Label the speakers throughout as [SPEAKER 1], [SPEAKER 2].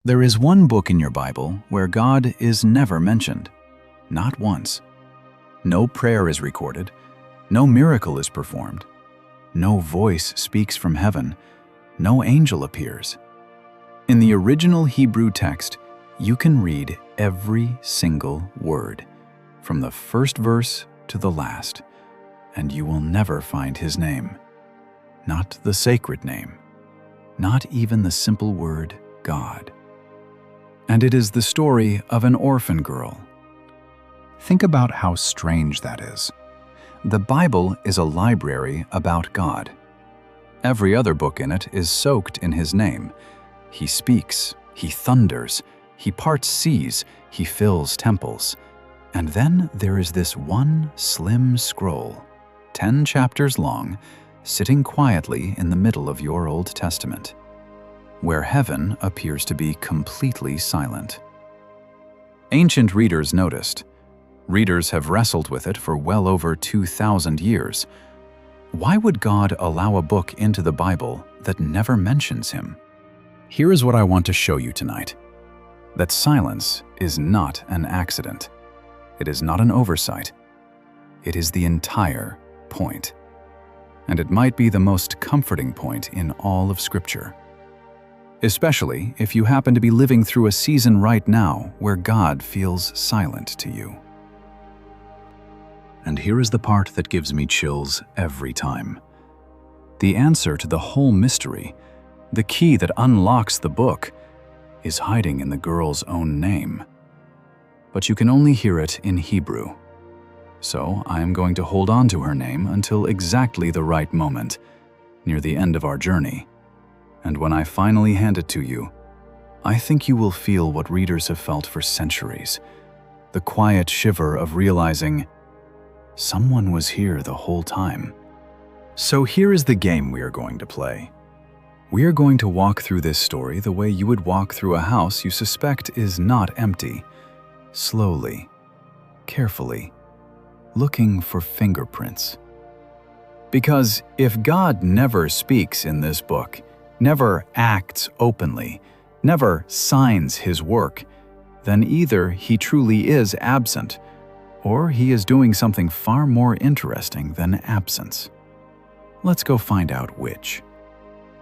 [SPEAKER 1] There is one book in your Bible where God is never mentioned, not once. No prayer is recorded, no miracle is performed, no voice speaks from heaven, no angel appears. In the original Hebrew text, you can read every single word, from the first verse to the last, and you will never find his name. Not the sacred name, not even the simple word God. And it is the story of an orphan girl. Think about how strange that is. The Bible is a library about God. Every other book in it is soaked in his name. He speaks, he thunders, he parts seas, he fills temples. And then there is this one slim scroll, 10 chapters long, sitting quietly in the middle of your Old Testament, where heaven appears to be completely silent. Ancient readers noticed. Readers have wrestled with it for well over 2,000 years. Why would God allow a book into the Bible that never mentions him? Here is what I want to show you tonight. That silence is not an accident. It is not an oversight. It is the entire point. And it might be the most comforting point in all of Scripture. Especially if you happen to be living through a season right now where God feels silent to you. And here is the part that gives me chills every time. The answer to the whole mystery, the key that unlocks the book, is hiding in the girl's own name. But you can only hear it in Hebrew. So I am going to hold on to her name until exactly the right moment, near the end of our journey. And when I finally hand it to you, I think you will feel what readers have felt for centuries, the quiet shiver of realizing someone was here the whole time. So here is the game we are going to play. We are going to walk through this story the way you would walk through a house you suspect is not empty, slowly, carefully, looking for fingerprints. Because if God never speaks in this book, never acts openly, never signs his work, then either he truly is absent, or he is doing something far more interesting than absence. Let's go find out which.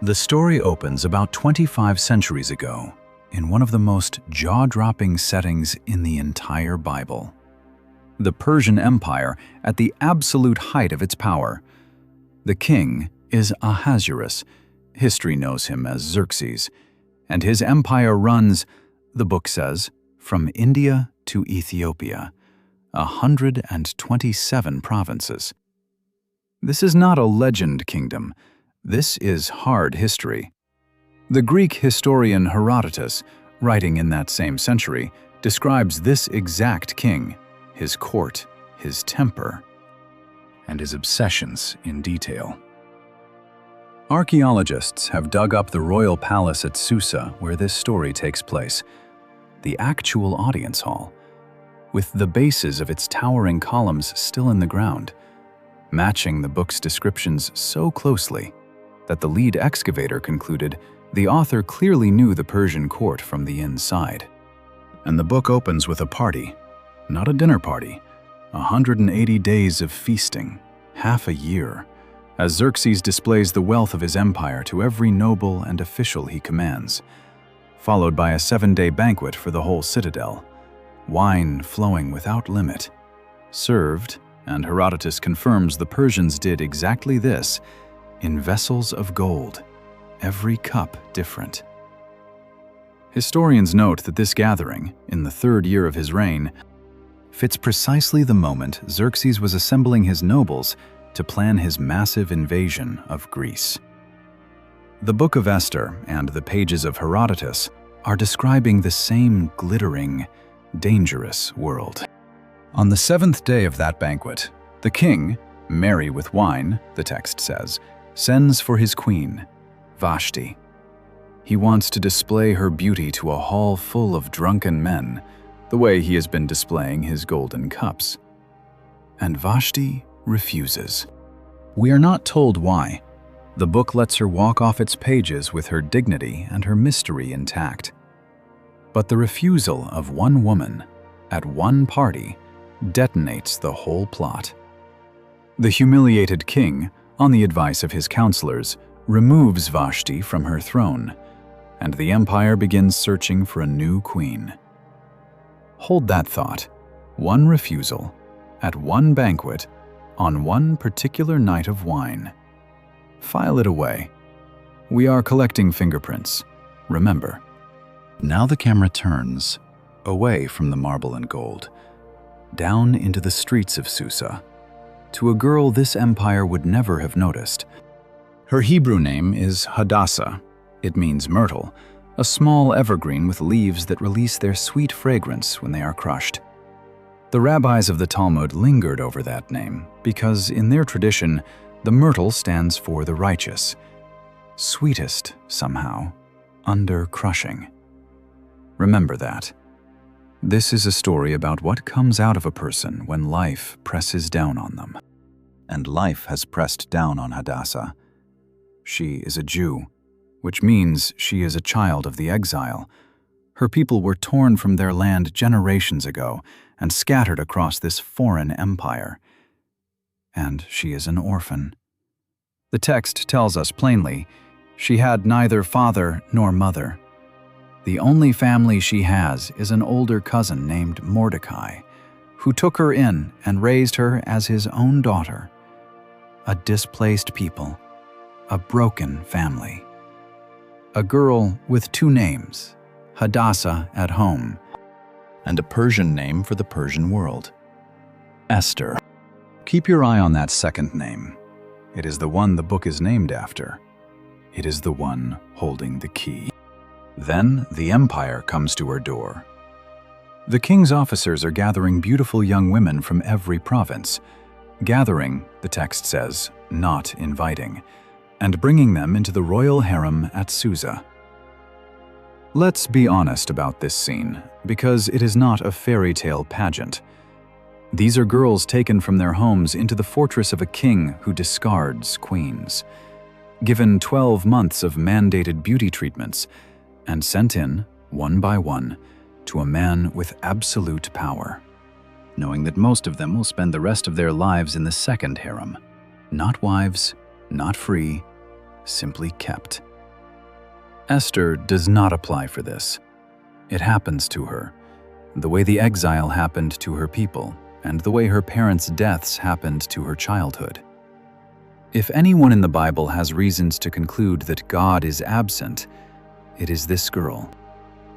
[SPEAKER 1] The story opens about 25 centuries ago, in one of the most jaw-dropping settings in the entire Bible. The Persian Empire at the absolute height of its power. The king is Ahasuerus. History knows him as Xerxes, and his empire runs, the book says, from India to Ethiopia, 127 provinces. This is not a legend kingdom. This is hard history. The Greek historian Herodotus, writing in that same century, describes this exact king, his court, his temper, and his obsessions in detail. Archaeologists have dug up the royal palace at Susa where this story takes place, the actual audience hall, with the bases of its towering columns still in the ground, matching the book's descriptions so closely that the lead excavator concluded the author clearly knew the Persian court from the inside. And the book opens with a party, not a dinner party, 180 days of feasting, half a year, as Xerxes displays the wealth of his empire to every noble and official he commands, followed by a 7-day banquet for the whole citadel, wine flowing without limit, served, and Herodotus confirms the Persians did exactly this, in vessels of gold, every cup different. Historians note that this gathering, in the 3rd year of his reign, fits precisely the moment Xerxes was assembling his nobles to plan his massive invasion of Greece. The Book of Esther and the pages of Herodotus are describing the same glittering, dangerous world. On the 7th day of that banquet, the king, merry with wine, the text says, sends for his queen, Vashti. He wants to display her beauty to a hall full of drunken men, the way he has been displaying his golden cups. And Vashti refuses. We are not told why. The book lets her walk off its pages with her dignity and her mystery intact. But the refusal of one woman at one party detonates the whole plot. The humiliated king, on the advice of his counselors, removes Vashti from her throne, and the empire begins searching for a new queen. Hold that thought. One refusal, at one banquet, on one particular night of wine. File it away. We are collecting fingerprints, remember. Now the camera turns, away from the marble and gold, down into the streets of Susa, to a girl this empire would never have noticed. Her Hebrew name is Hadassah. It means myrtle, a small evergreen with leaves that release their sweet fragrance when they are crushed. The rabbis of the Talmud lingered over that name because, in their tradition, the myrtle stands for the righteous, sweetest, somehow, under crushing. Remember that. This is a story about what comes out of a person when life presses down on them. And life has pressed down on Hadassah. She is a Jew, which means she is a child of the exile. Her people were torn from their land generations ago and scattered across this foreign empire. And she is an orphan. The text tells us plainly, she had neither father nor mother. The only family she has is an older cousin named Mordecai, who took her in and raised her as his own daughter. A displaced people, a broken family. A girl with two names, Hadassah at home, and a Persian name for the Persian world, Esther. Keep your eye on that second name. It is the one the book is named after. It is the one holding the key. Then the empire comes to her door. The king's officers are gathering beautiful young women from every province. Gathering, the text says, not inviting, and bringing them into the royal harem at Susa. Let's be honest about this scene, because it is not a fairy tale pageant. These are girls taken from their homes into the fortress of a king who discards queens, given 12 months of mandated beauty treatments, and sent in, one by one, to a man with absolute power, knowing that most of them will spend the rest of their lives in the second harem. Not wives, not free, simply kept. Esther does not apply for this. It happens to her, the way the exile happened to her people, and the way her parents' deaths happened to her childhood. If anyone in the Bible has reasons to conclude that God is absent, it is this girl.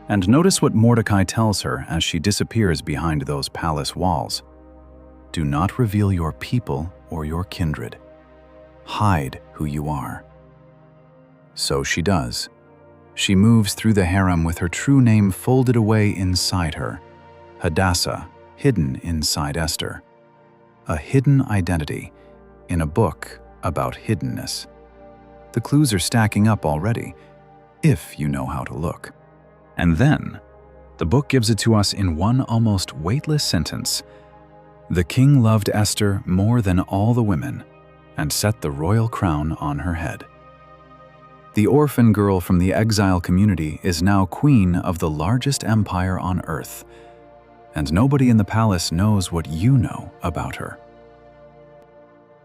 [SPEAKER 1] And notice what Mordecai tells her as she disappears behind those palace walls. Do not reveal your people or your kindred. Hide who you are. So she does. She moves through the harem with her true name folded away inside her, Hadassah, hidden inside Esther. A hidden identity in a book about hiddenness. The clues are stacking up already, if you know how to look. And then, the book gives it to us in one almost weightless sentence. The king loved Esther more than all the women, and set the royal crown on her head. The orphan girl from the exile community is now queen of the largest empire on earth, and nobody in the palace knows what you know about her.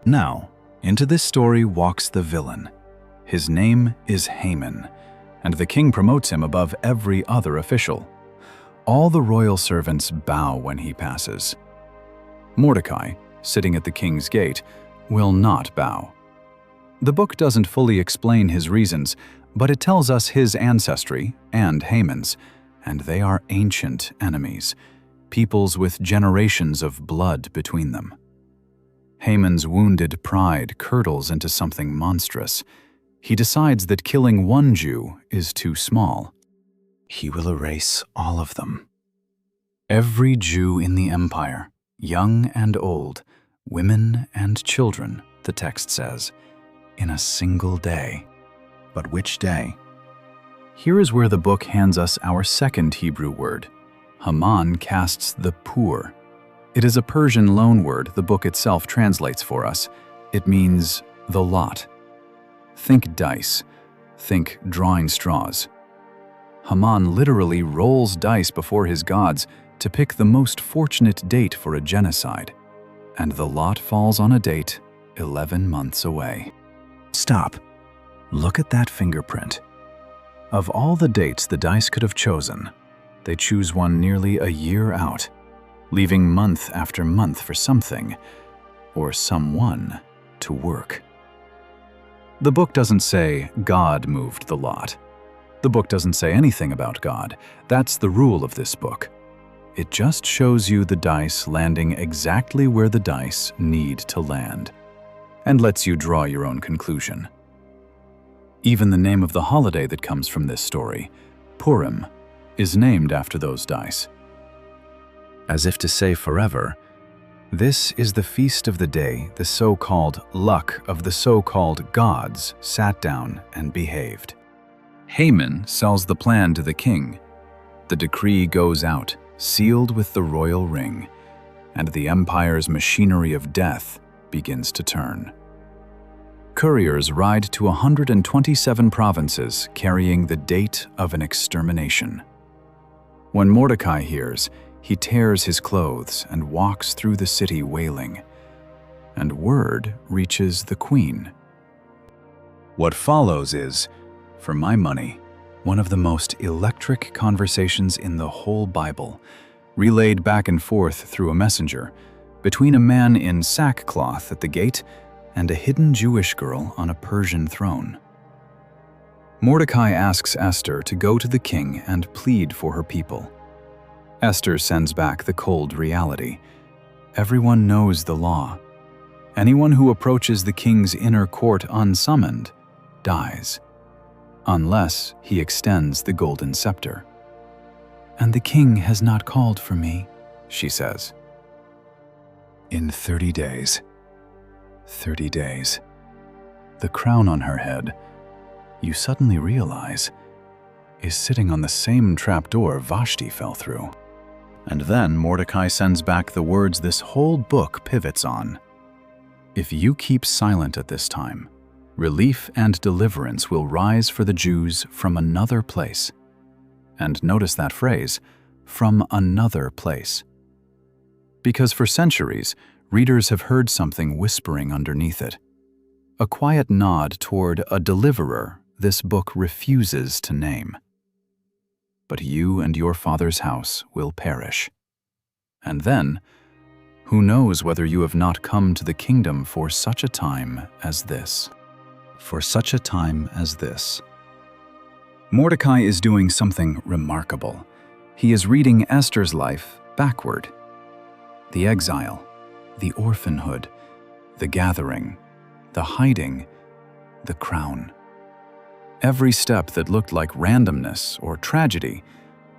[SPEAKER 1] Now, into this story walks the villain. His name is Haman, and the king promotes him above every other official. All the royal servants bow when he passes. Mordecai, sitting at the king's gate, will not bow. The book doesn't fully explain his reasons, but it tells us his ancestry and Haman's, and they are ancient enemies, peoples with generations of blood between them. Haman's wounded pride curdles into something monstrous. He decides that killing one Jew is too small. He will erase all of them. Every Jew in the empire, young and old, women and children, the text says, in a single day. But which day? Here is where the book hands us our second Hebrew word. Haman casts the poor. It is a Persian loanword the book itself translates for us. It means the lot. Think dice. Think drawing straws. Haman literally rolls dice before his gods to pick the most fortunate date for a genocide. And the lot falls on a date 11 months away. Stop. Look at that fingerprint. Of all the dates the dice could have chosen, they choose one nearly a year out, leaving month after month for something or someone to work. The book doesn't say God moved the lot. The book doesn't say anything about God. That's the rule of this book. It just shows you the dice landing exactly where the dice need to land, and lets you draw your own conclusion. Even the name of the holiday that comes from this story, Purim, is named after those dice. As if to say forever, this is the feast of the day the so-called luck of the so-called gods sat down and behaved. Haman sells the plan to the king. The decree goes out, sealed with the royal ring, and the empire's machinery of death begins to turn. Couriers ride to 127 provinces carrying the date of an extermination. When Mordecai hears, he tears his clothes and walks through the city wailing, and word reaches the queen. What follows is, for my money, one of the most electric conversations in the whole Bible, relayed back and forth through a messenger, between a man in sackcloth at the gate and a hidden Jewish girl on a Persian throne. Mordecai asks Esther to go to the king and plead for her people. Esther sends back the cold reality. Everyone knows the law. Anyone who approaches the king's inner court unsummoned dies, unless he extends the golden scepter. And the king has not called for me, she says. In 30 days, 30 days, the crown on her head, you suddenly realize, is sitting on the same trapdoor Vashti fell through. And then Mordecai sends back the words this whole book pivots on. If you keep silent at this time, relief and deliverance will rise for the Jews from another place. And notice that phrase, from another place. Because for centuries, readers have heard something whispering underneath it. A quiet nod toward a deliverer this book refuses to name. But you and your father's house will perish. And then, who knows whether you have not come to the kingdom for such a time as this. For such a time as this. Mordecai is doing something remarkable. He is reading Esther's life backward. The exile, the orphanhood, the gathering, the hiding, the crown. Every step that looked like randomness or tragedy,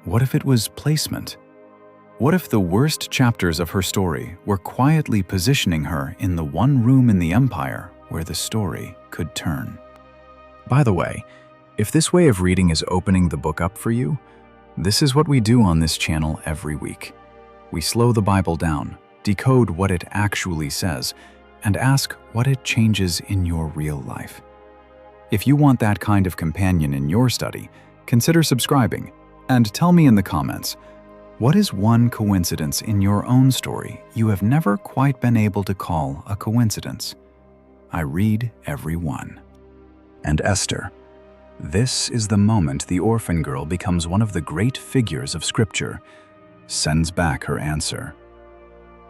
[SPEAKER 1] what if it was placement? What if the worst chapters of her story were quietly positioning her in the one room in the empire where the story could turn? By the way, if this way of reading is opening the book up for you, this is what we do on this channel every week. We slow the Bible down, decode what it actually says, and ask what it changes in your real life. If you want that kind of companion in your study, consider subscribing and tell me in the comments, what is one coincidence in your own story you have never quite been able to call a coincidence? I read every one. And Esther. This is the moment the orphan girl becomes one of the great figures of Scripture, sends back her answer.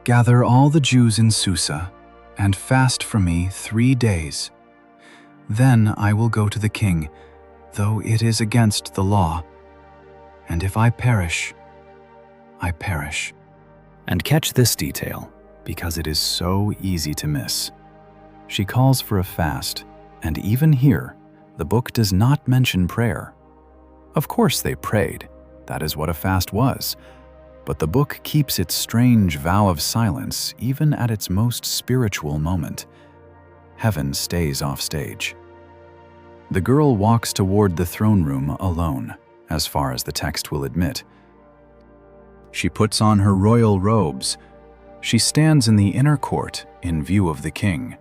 [SPEAKER 1] Gather all the Jews in Susa and fast for me 3 days. Then I will go to the king, though it is against the law. And if I perish, I perish. And catch this detail, because it is so easy to miss. She calls for a fast, and even here, the book does not mention prayer. Of course they prayed, that is what a fast was, but the book keeps its strange vow of silence even at its most spiritual moment. Heaven stays off stage. The girl walks toward the throne room alone, as far as the text will admit. She puts on her royal robes. She stands in the inner court in view of the king.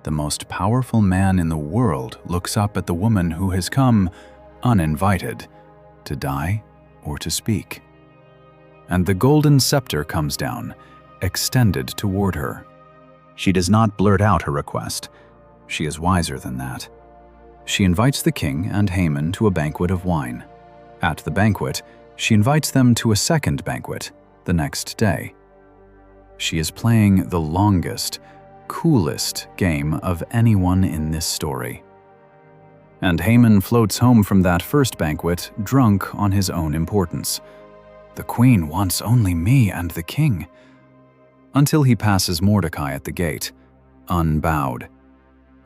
[SPEAKER 1] The most powerful man in the world looks up at the woman who has come uninvited to die or to speak. And the golden scepter comes down, extended toward her. She does not blurt out her request. She is wiser than that. She invites the king and Haman to a banquet of wine. At the banquet, she invites them to a second banquet the next day. She is playing the longest, coolest game of anyone in this story. And Haman floats home from that first banquet drunk on his own importance. The queen wants only me and the king. Until he passes Mordecai at the gate, unbowed,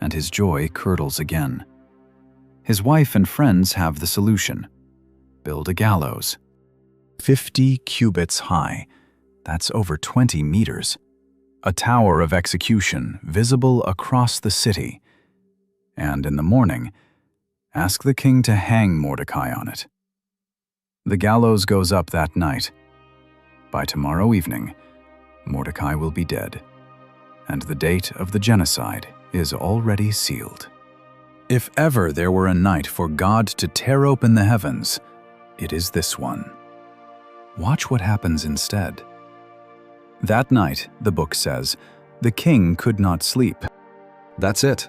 [SPEAKER 1] and his joy curdles again. His wife and friends have the solution. Build a gallows. 50 cubits high. That's over 20 meters. A tower of execution visible across the city. And in the morning, ask the king to hang Mordecai on it. The gallows goes up that night. By tomorrow evening, Mordecai will be dead, and the date of the genocide is already sealed. If ever there were a night for God to tear open the heavens, it is this one. Watch what happens instead. That night, the book says, the king could not sleep. That's it.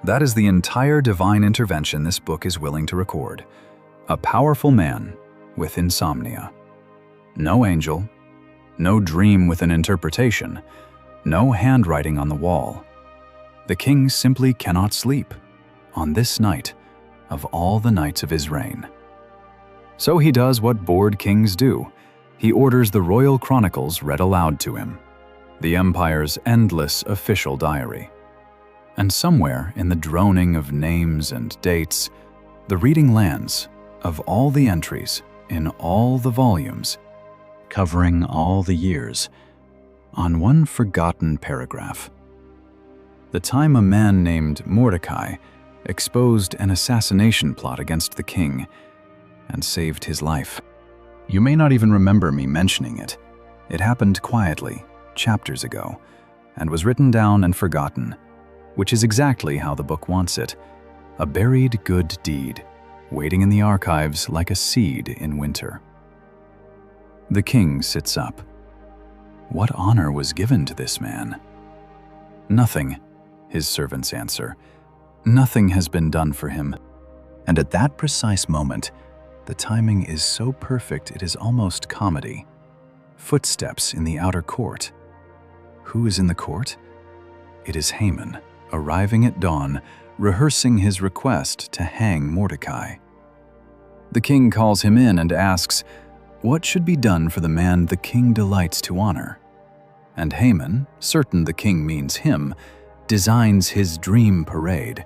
[SPEAKER 1] That is the entire divine intervention this book is willing to record. A powerful man with insomnia. No angel, no dream with an interpretation, no handwriting on the wall. The king simply cannot sleep on this night of all the nights of his reign. So he does what bored kings do. He orders the royal chronicles read aloud to him, the empire's endless official diary. And somewhere in the droning of names and dates, the reading lands of all the entries in all the volumes, covering all the years, on one forgotten paragraph. The time a man named Mordecai exposed an assassination plot against the king and saved his life. You may not even remember me mentioning it. It happened quietly, chapters ago, and was written down and forgotten, which is exactly how the book wants it. A buried good deed, waiting in the archives like a seed in winter. The king sits up. What honor was given to this man? Nothing, his servants answer. Nothing has been done for him. And at that precise moment, the timing is so perfect it is almost comedy. Footsteps in the outer court. Who is in the court? It is Haman, arriving at dawn, rehearsing his request to hang Mordecai. The king calls him in and asks, what should be done for the man the king delights to honor? And Haman, certain the king means him, designs his dream parade,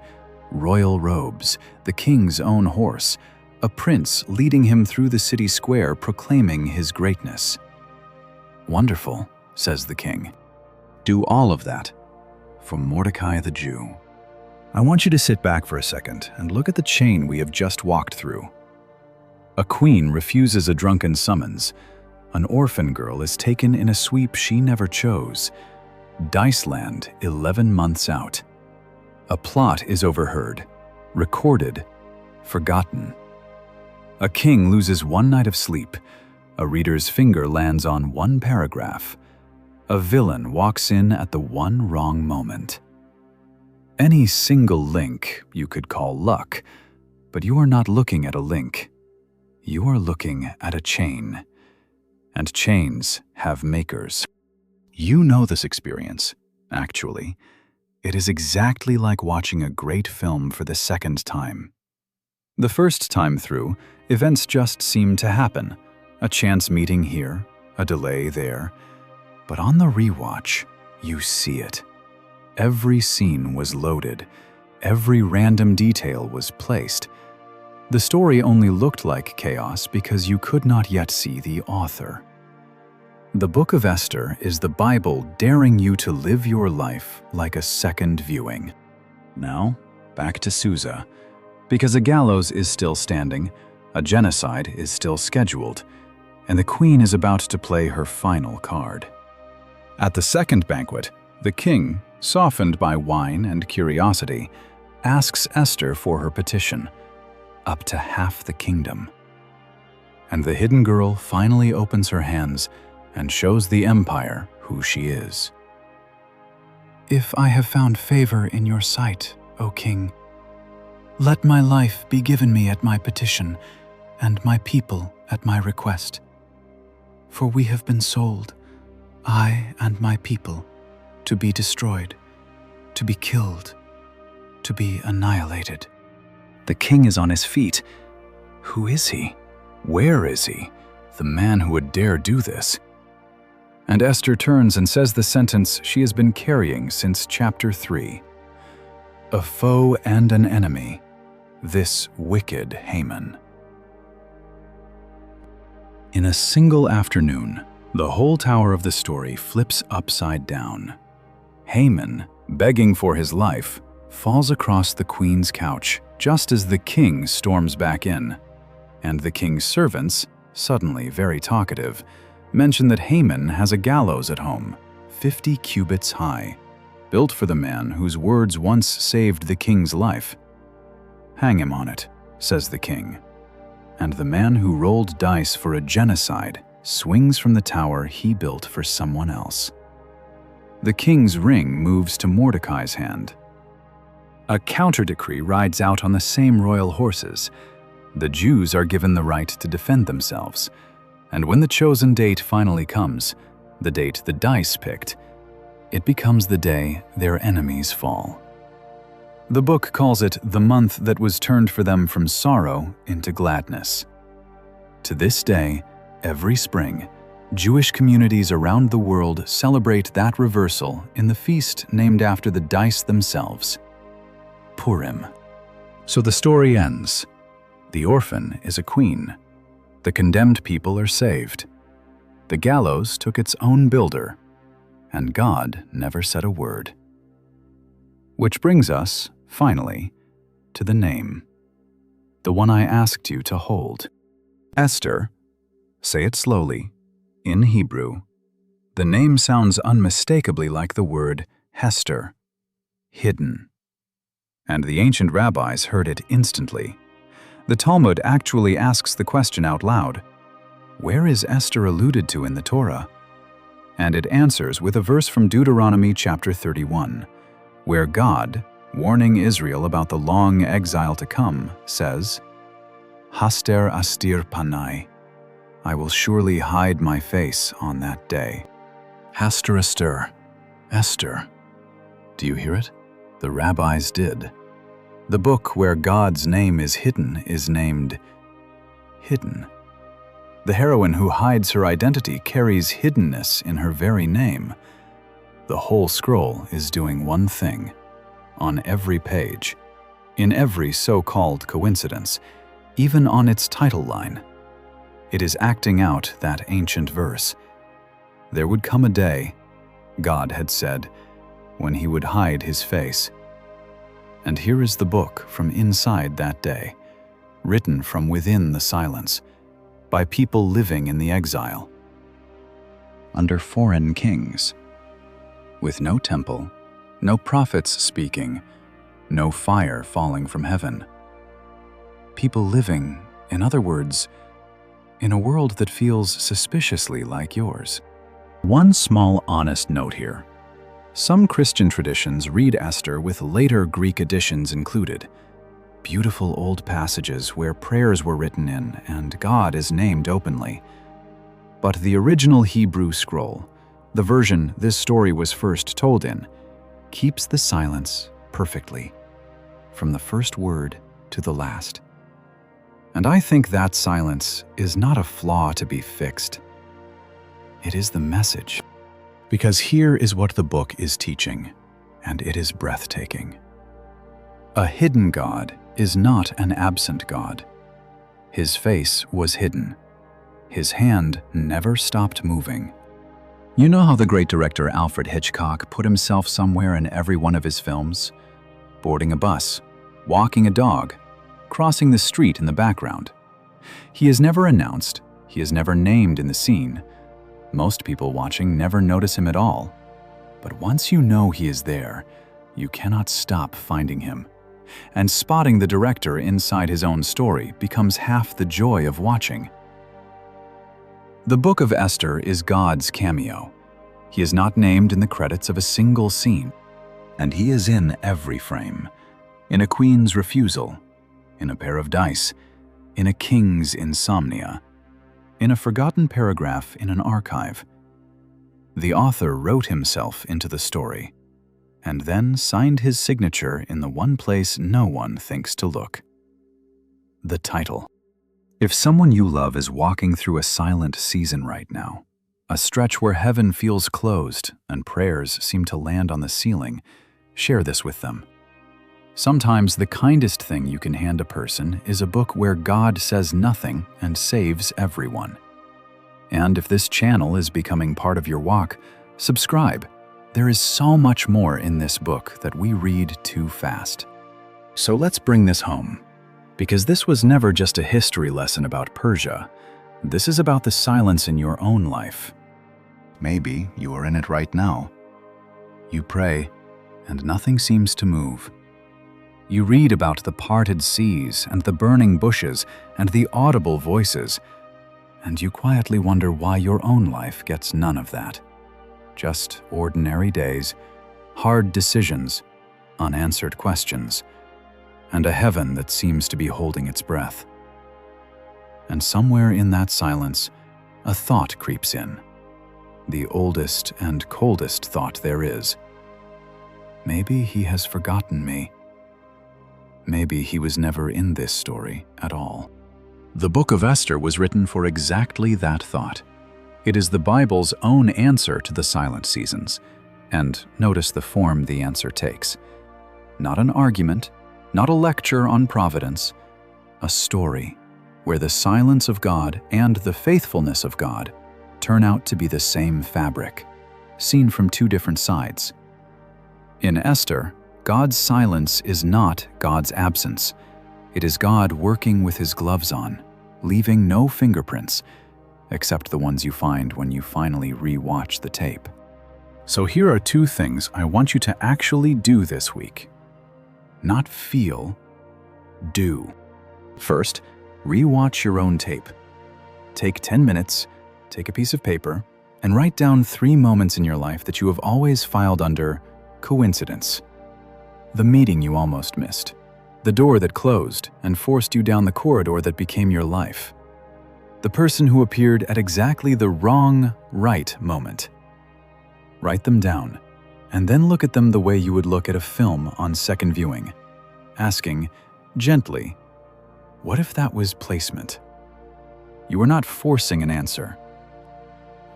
[SPEAKER 1] royal robes, the king's own horse, a prince leading him through the city square proclaiming his greatness. Wonderful, says the king. Do all of that for Mordecai the Jew. I want you to sit back for a second and look at the chain we have just walked through. A queen refuses a drunken summons. An orphan girl is taken in a sweep she never chose. Diceland 11 months out. A plot is overheard, recorded, forgotten. A king loses one night of sleep. A reader's finger lands on one paragraph. A villain walks in at the one wrong moment. Any single link you could call luck, but you are not looking at a link. You are looking at a chain. And chains have makers. You know this experience, actually. It is exactly like watching a great film for the second time. The first time through, events just seem to happen. A chance meeting here, a delay there. But on the rewatch, you see it. Every scene was loaded. Every random detail was placed. The story only looked like chaos because you could not yet see the author. The Book of Esther is the Bible daring you to live your life like a second viewing. Now, back to Susa. Because a gallows is still standing, a genocide is still scheduled, and the queen is about to play her final card. At the second banquet, the king, softened by wine and curiosity, asks Esther for her petition. Up to half the kingdom. And the hidden girl finally opens her hands and shows the empire who she is. If I have found favor in your sight, O king, let my life be given me at my petition, and my people at my request. For we have been sold, I and my people, to be destroyed, to be killed, to be annihilated. The king is on his feet. Who is he? Where is he? The man who would dare do this? And Esther turns and says the sentence she has been carrying since chapter 3. A foe and an enemy, this wicked Haman. In a single afternoon, the whole tower of the story flips upside down. Haman, begging for his life, falls across the queen's couch just as the king storms back in. And the king's servants, suddenly very talkative, mention that Haman has a gallows at home, 50 cubits high, built for the man whose words once saved the king's life. Hang him on it, says the king. And the man who rolled dice for a genocide swings from the tower he built for someone else. The king's ring moves to Mordecai's hand. A counter-decree rides out on the same royal horses. The Jews are given the right to defend themselves. And when the chosen date finally comes, the date the dice picked, it becomes the day their enemies fall. The book calls it the month that was turned for them from sorrow into gladness. To this day, every spring, Jewish communities around the world celebrate that reversal in the feast named after the dice themselves, Purim. So the story ends. The orphan is a queen. The condemned people are saved. The gallows took its own builder, and God never said a word. Which brings us, finally, to the name, the one I asked you to hold. Esther, say it slowly, in Hebrew. The name sounds unmistakably like the word hester, hidden. And the ancient rabbis heard it instantly. The Talmud actually asks the question out loud, where is Esther alluded to in the Torah? And it answers with a verse from Deuteronomy chapter 31, where God, warning Israel about the long exile to come, says, Hester astir panai, I will surely hide my face on that day. Hester astir, Esther. Do you hear it? The rabbis did. The book where God's name is hidden is named Hidden. The heroine who hides her identity carries hiddenness in her very name. The whole scroll is doing one thing, on every page, in every so-called coincidence, even on its title line. It is acting out that ancient verse. There would come a day, God had said, when he would hide his face. And here is the book from inside that day, written from within the silence, by people living in the exile, under foreign kings, with no temple, no prophets speaking, no fire falling from heaven. People living, in other words, in a world that feels suspiciously like yours. One small honest note here. Some Christian traditions read Esther with later Greek additions included. Beautiful old passages where prayers were written in and God is named openly. But the original Hebrew scroll, the version this story was first told in, keeps the silence perfectly, from the first word to the last. And I think that silence is not a flaw to be fixed. It is the message. Because here is what the book is teaching, and it is breathtaking. A hidden God is not an absent God. His face was hidden. His hand never stopped moving. You know how the great director Alfred Hitchcock put himself somewhere in every one of his films? Boarding a bus, walking a dog, crossing the street in the background. He is never announced, he is never named in the scene. Most people watching never notice him at all. But once you know he is there, you cannot stop finding him. And spotting the director inside his own story becomes half the joy of watching. The book of Esther is God's cameo. He is not named in the credits of a single scene, and he is in every frame. In a queen's refusal, in a pair of dice, in a king's insomnia, in a forgotten paragraph in an archive. The author wrote himself into the story, and then signed his signature in the one place no one thinks to look. The title. If someone you love is walking through a silent season right now, a stretch where heaven feels closed and prayers seem to land on the ceiling, share this with them. Sometimes the kindest thing you can hand a person is a book where God says nothing and saves everyone. And if this channel is becoming part of your walk, subscribe. There is so much more in this book that we read too fast. So let's bring this home, because this was never just a history lesson about Persia. This is about the silence in your own life. Maybe you are in it right now. You pray, and nothing seems to move. You read about the parted seas and the burning bushes and the audible voices, and you quietly wonder why your own life gets none of that. Just ordinary days, hard decisions, unanswered questions, and a heaven that seems to be holding its breath. And somewhere in that silence, a thought creeps in. The oldest and coldest thought there is. Maybe he has forgotten me. Maybe he was never in this story at all. The book of Esther was written for exactly that thought. It is the Bible's own answer to the silent seasons, and notice the form the answer takes. Not an argument, not a lecture on providence, a story where the silence of God and the faithfulness of God turn out to be the same fabric, seen from two different sides. In Esther, God's silence is not God's absence. It is God working with his gloves on, leaving no fingerprints, except the ones you find when you finally re-watch the tape. So here are two things I want you to actually do this week. Not feel, do. First, re-watch your own tape. Take 10 minutes, take a piece of paper, and write down 3 moments in your life that you have always filed under coincidence. The meeting you almost missed. The door that closed and forced you down the corridor that became your life. The person who appeared at exactly the wrong, right moment. Write them down, and then look at them the way you would look at a film on second viewing, asking, gently, what if that was placement? You are not forcing an answer.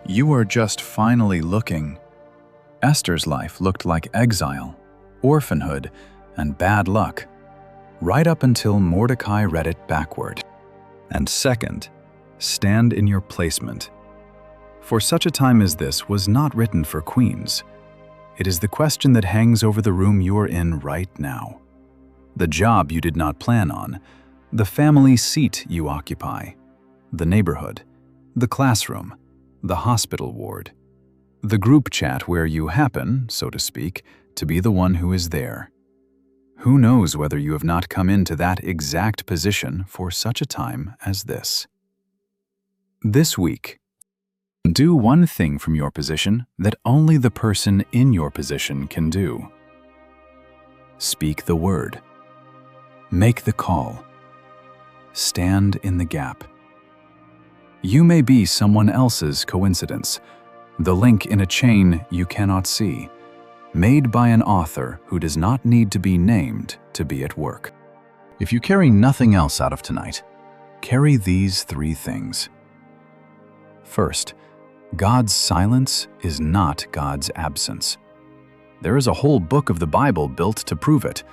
[SPEAKER 1] You are just finally looking. Esther's life looked like exile, orphanhood, and bad luck, right up until Mordecai read it backward. And second, stand in your placement. For such a time as this was not written for queens. It is the question that hangs over the room you are in right now. The job you did not plan on, the family seat you occupy, the neighborhood, the classroom, the hospital ward, the group chat where you happen, so to speak, to be the one who is there. Who knows whether you have not come into that exact position for such a time as this? This week, do one thing from your position that only the person in your position can do. Speak the word. Make the call. Stand in the gap. You may be someone else's coincidence, the link in a chain you cannot see, made by an author who does not need to be named to be at work. If you carry nothing else out of tonight, carry these 3 things. First, God's silence is not God's absence. There is a whole book of the Bible built to prove it,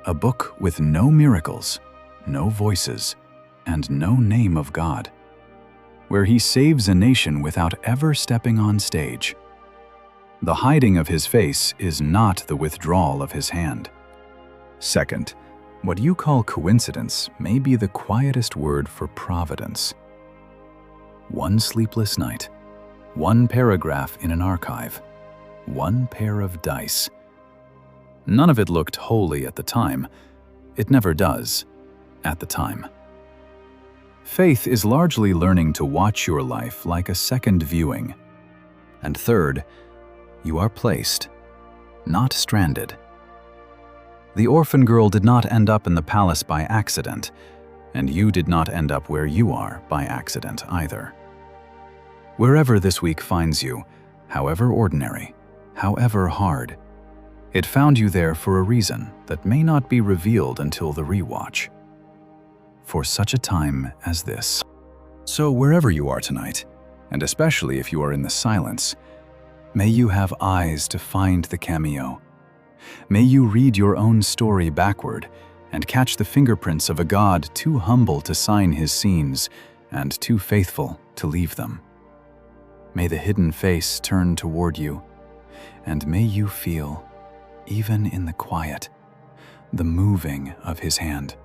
[SPEAKER 1] a book with no miracles, no voices, and no name of God, where he saves a nation without ever stepping on stage. The hiding of his face is not the withdrawal of his hand. Second, what you call coincidence may be the quietest word for providence. One sleepless night, one paragraph in an archive, one pair of dice. None of it looked holy at the time. It never does, at the time. Faith is largely learning to watch your life like a second viewing. And third, you are placed, not stranded. The orphan girl did not end up in the palace by accident, and you did not end up where you are by accident either. Wherever this week finds you, however ordinary, however hard, it found you there for a reason that may not be revealed until the rewatch. For such a time as this. So wherever you are tonight, and especially if you are in the silence, may you have eyes to find the cameo. May you read your own story backward and catch the fingerprints of a God too humble to sign his scenes and too faithful to leave them. May the hidden face turn toward you, and may you feel, even in the quiet, the moving of his hand.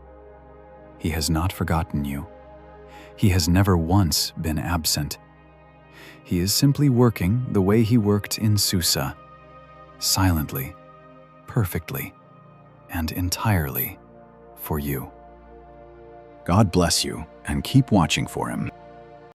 [SPEAKER 1] He has not forgotten you. He has never once been absent. He is simply working the way he worked in Susa, silently, perfectly, and entirely for you. God bless you, and keep watching for him.